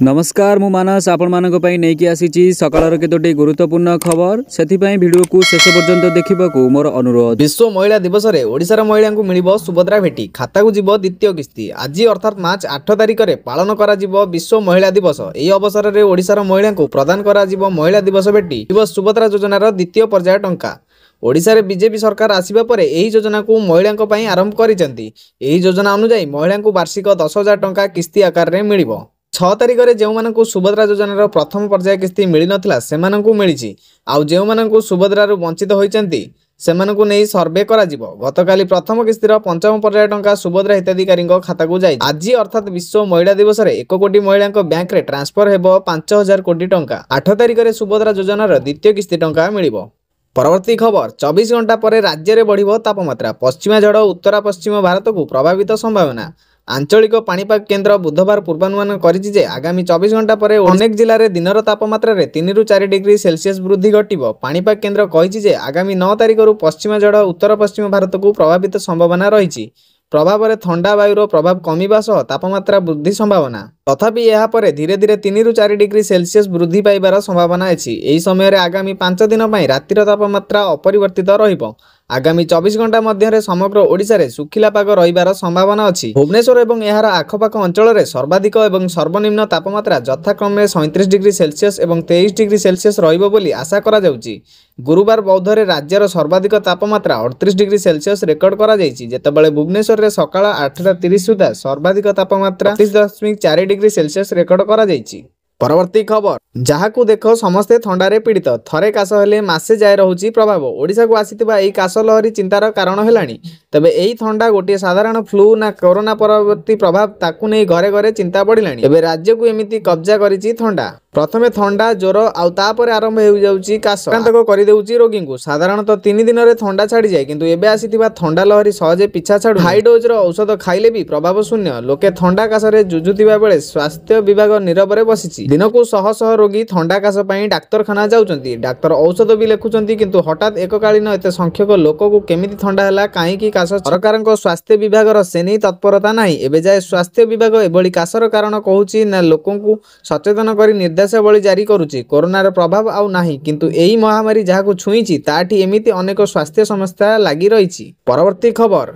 नमस्कार मु मानस आपण मानक पई नेकी आसीची सकाळर केतोटी गुरुत्वपूर्ण खबर सेथिपई वीडियो को शेष पर्यंत देखिबाकू मोर अनुरोध। विश्व महिला दिवस रे ओडिशार महिला को मिलिबो सुभद्रा भेटी खाता को जीवो द्वितीय किस्ती आज अर्थात मार्च 8 तारिख रे पालन करा जीवो विश्व महिला दिवस। एही अवसर रे ओडिशार महिला को प्रदान करा जीवो महिला दिवस भेटी दिवस सुभद्रा योजनार द्वितीय पर्याय टंका। ओडिशा रे बीजेपी सरकार आसिबा परे एही योजना को महिला को पई आरंभ करिसेंती। एही योजना अनुसार महिला को वार्षिक 10,000 टंका किस्ती आकार रे मिलिबो। 6 तारिख रे जेउ मानकु सुभद्रा योजनार प्रथम पर्याय किस्ती मिली नथिला सेमानकु मिलिछि आउ जेउ मानकु सुभद्रा रु वंचित होइचंती सेमानकु नै सर्वे करा जिवो। गतकाली प्रथम किस्तीर पंचम पर्याय टंका सुभद्रा हिताधिकारी खाता को जाय। आज अर्थात विश्व महिला दिवस रे 1 कोटी महिला बैंक रे ट्रांसफर हेबो 5,000 कोटी टंका। 8 तारिख रे सुभद्रा योजनार द्वितीय किस्ती टंका मिलिबो। परवर्ती खबर 24 घंटा पर राज्य में बढ़िबो तापमात्रा। पश्चिमा झड़ उत्तरा पश्चिम भारत को प्रभावित संभावना। आंचलिक पाणीपाग केन्द्र बुधवार पूर्वानुमान करिछि जे आगामी 24 घंटा पर अनेक जिले में दिनर तापमात्रा रे 3 ରୁ 4 डिग्री सेल्सियस वृद्धि घटिबो। पाणीपाग केन्द्र कहिछि जे आगामी 9 तारिख रु पश्चिमा झड़ उत्तर पश्चिम भारत को प्रभावित संभावना रहिछि। प्रभाव में ठंडा वायुर प्रभाव कमिबा सह तापमात्रा वृद्धि संभावना। तथापि यह पर धीरे धीरे 3 ରୁ 4 डिग्री सेल्सियस वृद्धि पाइबार संभावना अछि। एही समय रे आगामी 5 दिन पई रातिर तापमात्रा अपरिवर्तित रहिबो। आगामी 24 घंटा मध्य समग्र ओडिशा रे सुखिला पाग रहिबार संभावना अछि। भुवनेश्वर एवं एहार आखपाख अंचल रे सर्वाधिक एवं सर्वनिम्न तापमात्रा यथाक्रमे 37 डिग्री सेल्सियस एवं 23 डिग्री सेल्सियस रहिबो बोली आशा करा जाउछि। गुरुवार बौद्ध रे राज्यर सर्वाधिक तापमात्रा 38 डिग्री सेल्सियस रेकर्ड करा जाइछि, जेतेबेले भुवनेश्वर रे सकाळ 8:30 सुधा सर्वाधिक तापमात्रा 30.4 डिग्री सेल्सियस रेकर्ड करा जाइछि। परवर्ती खबर जहाकू देखो समस्ते थंडारे पीड़ित थरे काश हेले मासे जाए रहुची प्रभाव। ओडिशा को आसीथिबा एई काश लहरी चिंतार कारण हेलानी। तबे एई थंडा गोटे साधारण फ्लू ना कोरोना परवर्ती प्रभाव ताकू नै घरे घरे चिंता बढ़िलानी। एबे राज्य को एमिति कब्जा करिछि थंडा। प्रथमे थंडा ज्वर आउ तापरे आरंभ हो जाउची काश आक्रांतक करि देउची रोगी को। साधारणतः 3 दिन रे थंडा छाड़ी जाए, किंतु एबे आसीथिबा थंडा लहरी सहजे पिछा छाडू। हाई डोज रो औषध खाइले भी प्रभाव शून्य। लोके थंडा काश रे जुजुतिबा बेले स्वास्थ्य विभाग नीरव रे बसिछि। दिनकू शह शह रोगी थंडा काश पई डाक्तरखाना जाउचंती। डाक्तर औषध भी लेखुचंती, किंतु हठात एककालीन एते संख्यक लोक को केमिति थंडा होला काहे की काश सरकारक स्वास्थ्य विभाग रो सेनी तत्परता नाही। एबे जाय स्वास्थ्य विभाग एबोली काशर कारण कहूची ना लोकंकु सचेतन करी निर्देशावली जारी करूची। कोरोनार प्रभाव आउ नाही, किंतु एही महामारी जहाकू छुईची ताठी एमिति अनेक स्वास्थ्य समस्या लागि रहिछि। परवर्ती खबर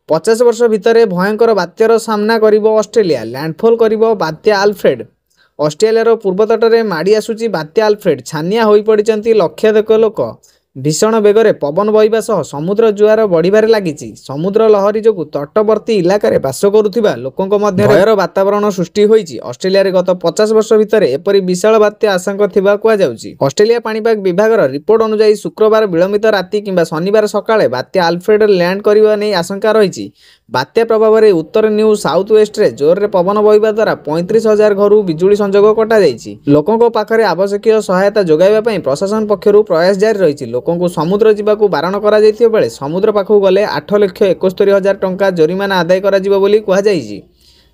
50 वर्ष भितरे भयंकर बात्यार सामना करिबो ऑस्ट्रेलिया। लैंडफॉल करिबो बात्या आल्फ्रेड। ऑस्ट्रेलिया पूर्व तटरे माड़ी आसुची बात्या आल्फ्रेड। छानिया होई पड़िचंती लक्षाधिक लोक। भीषण बेगरे पवन बहिबा सह समुद्र जुआर बढ़िबारे लागिछि। समुद्र लहरी जोगु तटवर्ती इलाका रे बास करुथिबा लोकंक मध्ये भयर वातावरण सृष्टि होईछि। ऑस्ट्रेलिया रे गत 50 वर्ष भितरे एपरि विशाल बात्या आशंका थिबा कुआ जाउछि। ऑस्ट्रेलिया पाणीपाग विभागर रिपोर्ट अनुसार शुक्रवार विलंबित राति किंबा शनिवार सकाळे बात्या आल्फ्रेड लैंड करिबा नै आशंका रहिछि। बात्या प्रभाव में उत्तर न्यू साउथ वेस्ट रे जोर रे पवन बहिबा द्वारा 35,000 घर बिजुली संजोग कटा जाइछि। लोकंक पाखरे आवश्यक सहायता जोगाइबा पई प्रशासन पक्षरु प्रयास जारी रहिछि। लोकंकु समुद्र जिबाकू बारण करा जाइथिबा बेले समुद्र पाखु गले 8,71,000 टंका जरिमाना आदाय करा जिवो बोली कुहा जाइछि,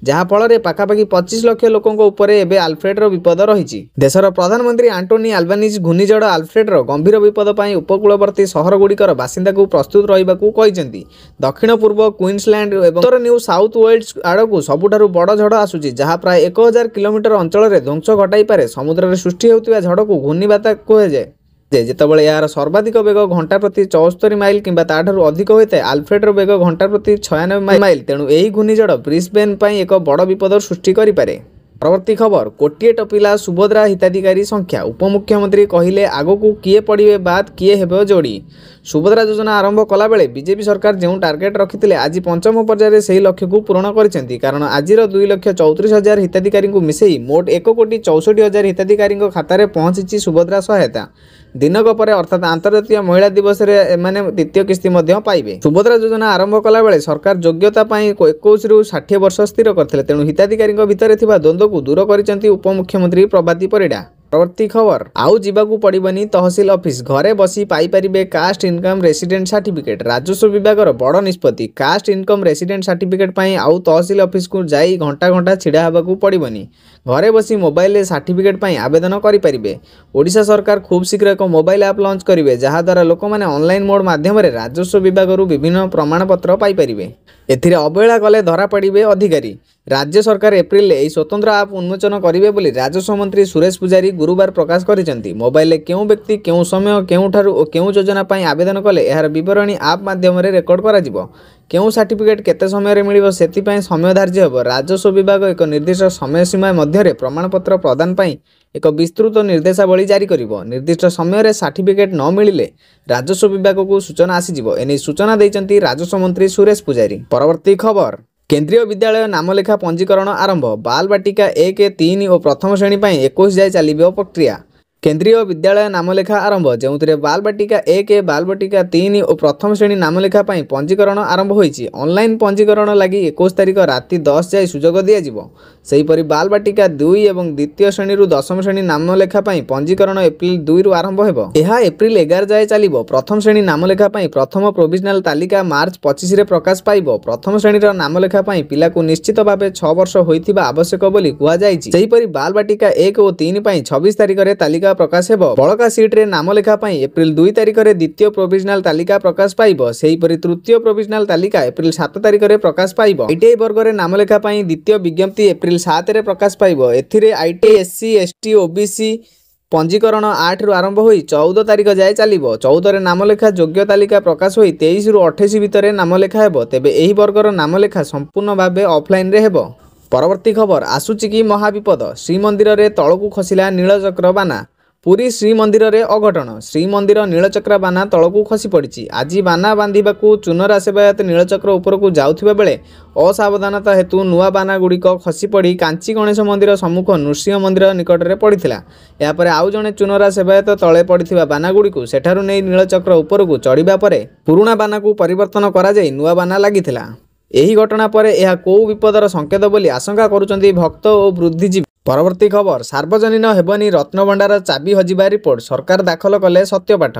जहा फल रे पाखापाखि 25 लाख लोकंक उपरे एबे आल्फ्रेड रो विपद रहिछि। देशर प्रधानमंत्री आंटोनी अल्बानीज घूर्णिझड़ आल्फ्रेड रो गंभीर विपद पई उपकूलवर्ती सहर गुड़िकर बासिंदा को प्रस्तुत रहिबाकू कहिसेंती। दक्षिण पूर्व क्वींसलैंड एवं उत्तर न्यू साउथ वेल्स आड़कू सबुठारु बड़ झड़ आसुछि, जहा प्राय 1000 किलोमीटर अंचल रे ध्वंस घटाई पारे। समुद्र रे सृष्टि हेउतिबा झड़ को घूर्णिबाता कुहाଯାଏ। जेतेबेले यार सर्वाधिक बेग घंटा प्रति 74 माइल किंबा ताठारु अधिक होइते आल्फ्रेड रो बेग घंटा प्रति 96 माइल। तेणु एही घूर्णिझड़ ब्रिस्बेन पई एक बड़ विपद सृष्टि करि पारे। परवर्ती खबर कोटिए टपिला सुभद्रा हिताधिकारी संख्या। उपमुख्यमंत्री कहिले आगकू किए पड़िबे बात किए हेबो जोड़ी। सुभद्रा योजना आरंभ कला बेले बीजेपी सरकार जो टार्गेट रखिथिले आज पंचम पर्याय से लक्ष्य को पूरण करिसेंती। कारण आज 2,34,000 हिताधिकारी को मिसेई मोट 1,64,000 हिताधिकारी खाता रे पहुंची सुभद्रा सहायता। दिनक पर अर्थात अंतर्जातीय महिला दिवस रे माने द्वितीय किस्ती मध्य पाइबे। सुभद्रा योजना आरंभ कला बेले सरकार योग्यता पई 21 ରୁ 60 वर्ष स्थिर करथिले। तेणु हिताधिकारी भितर थिबा द्वंद्व को दूर करिसेंती उपमुख्यमंत्री प्रभाती परिडा। परवर्ती खबर आउ जीवाकू पड़िबनी तहसील ऑफिस। घरे बसी पाई परिबे कास्ट इनकम रेसिडेंट सर्टिफिकेट। राजस्व विभागर बड़ निष्पत्ति। कास्ट इनकम रेसिडेंट सर्टिफिकेट पई आउ तहसील ऑफिस को जाई घंटा घंटा छिड़ा हबाकू पड़िबनी। घरे बसी मोबाइल रे सर्टिफिकेट पई आवेदन करि परिबे। ओडिशा सरकार खूब शीघ्र एक मोबाइल ऐप लॉन्च करिवे, जहा द्वारा लोक माने ऑनलाइन मोड माध्यम रे राजस्व विभागरु विभिन्न प्रमाणपत्र पाई परिबे। एथिरे अवहेला कले धरा पड़िबे अधिकारी। राज्य सरकार एप्रिल में स्वतंत्र आप उन्मोचन करेंगे बोली राजस्व मंत्री सुरेश पुजारी गुरुवार प्रकाश करिसेंति। मोबाइल केउं व्यक्ति केउं समय केउंठारु और केउं योजना पई आवेदन कले यार विवरणी आप माध्यम रेकर्ड करा जिवो। केउं सर्टिफिकेट केते समय रे मिलिबो सेति समय धार्य हेबो। राजस्व विभाग एक निर्दिष्ट समय सीमा मध्य प्रमाणपत्र प्रदान पई एक विस्तृत निर्देशावली जारी करिवो। निर्दिष्ट समय रे सर्टिफिकेट न मिलिले राजस्व विभाग को सूचना आसीजिवो। एने सूचना दैचंती राजस्व मंत्री सुरेश पुजारी। परवर्ती खबर, केंद्रीय विद्यालय नामलेखा पंजीकरण आरंभ। बालबाटिका 1, 3 और प्रथम श्रेणी 21 जाए चलिबो प्रक्रिया। केंद्रीय विद्यालय नामलेखा आरंभ जो बालबाटिका 1, बालबाटिका 3 और प्रथम श्रेणी नामलेखा पंजीकरण आरंभ होईछि। ऑनलाइन पंजीकरण लगी 21 तारिख राति 10 जाए सुजोग दियाजिवो। सेहीपरि बालबाटिका 2 और द्वितीय श्रेणी रु दशम श्रेणी नामलेखा पंजीकरण एप्रिल 2 रु आरंभ हेबो। एहा एप्रिल 11 जाए चलिबो। प्रथम श्रेणी नामलेखा प्रथम प्रोविजनाल तालिका मार्च 25 रे प्रकाश पाइबो। प्रथम श्रेणीर नामलेखा पिला को निश्चित भाव 6 वर्ष होइथिबा आवश्यक बोली कुहा जायछि। सेहीपरि बालबाटिका 1 और 3 26 तारिख रे तालिका प्रकाश हेबो। बळका सीट रे नामलेखा एप्रिल 2 तारिख रे द्वितीय प्रोविजनाल तालिका प्रकाश पाइबो। सेहीपरि तृतीय प्रोविजनाल तालिका एप्रिल 7 तारिख रे प्रकाश पाइबो। आईटीआई वर्ग रे नामलेखा द्वितीय विज्ञप्ति एप्रिल 7 रे प्रकाश पाइबो। एथिरे आईटीआई एससी एसटी ओबीसी पंजीकरण 8 रु आरंभ होई 14 तारिख जाए चलिबो। 14 रे नामलेखा योग्य तालिका प्रकाश होई 23 रु 28 भितर नामलेखा हेबो। तेबे एही वर्गर नामलेखा संपूर्ण भाबे ऑफलाइन रे हेबो। परवर्ती खबर, आसुची की महाविपद। श्रीमंदिर रे तळकू खसिला नीलचक्र बाना। पुरी श्रीमंदिर रे अघटन। श्रीमंदिर नीलचक्र बाना तळकू खसी पड़ी। आज बाना बांधिबाकू चुनरा सेवायत नीलचक्र उपरकू जाउथिबा बेले असावधानता हेतु नुआ बाना गुड़िक खसी पड़ी कांची गणेश मंदिर सम्मुख नृसिंह मंदिर निकट में पड़ता। यापर आउ जड़े चुनरा सेवायत तले पड़ता बाना गुड़िक सेठारु नहीं नीलचक्र उपरकू चढ़ा पर पुराणा बाना को परिवर्तन करा जाई नुआ बाना लागिथिला। एही घटना पर यह को विपदर संकेत बोली आशंका करुचंती भक्त और बुद्धिजीवी। परवर्ती खबर, सार्वजनीन हेबनी रत्नभंडार चाबी हजिबा रिपोर्ट। सरकार दाखल कले सत्यपाठ।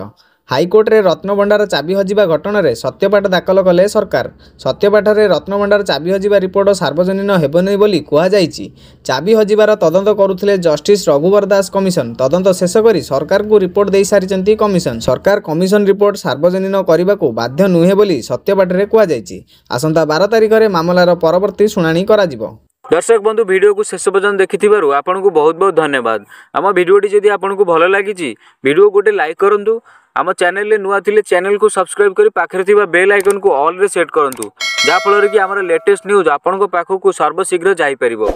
हाईकोर्ट रे रत्नभंडार चाबी हजिबा घटना रे सत्यपाठ दाखल कले सरकार। सत्यपाठ रे रत्नभंडार चाबी हजिबा रिपोर्ट सार्वजनीन हेबनी बोली कुहा जायछि। चाबी हजिबार तदंत करुथिले जस्टिस रघुवर दास कमिशन। तदंत शेष करी सरकार को रिपोर्ट दे सारिचंती कमिशन। सरकार कमिशन रिपोर्ट सार्वजनीन करने को बाध्य नुहे बोली सत्यपाठ रे कुहा जायछि। आसंता 12 तारिख रे मामलार परवर्ती शुणाणी करा जिवो। दर्शक बंधु वीडियो को शेष पर्यंत देखिथिबारु आपनको बहुत बहुत धन्यवाद। आम वीडियोटी जदि आपनको भल लागिछि वीडियो गोटे लाइक करंतु। आम चैनल रे नुआ थिले चैनल को सब्सक्राइब करी पाखरे थिबा बेल आइकन को ऑल रे सेट करंतु। जा फल रे कि हमर लेटेस्ट न्यूज आपनको पाखो को सर्वशीघ्र जाई परिबो।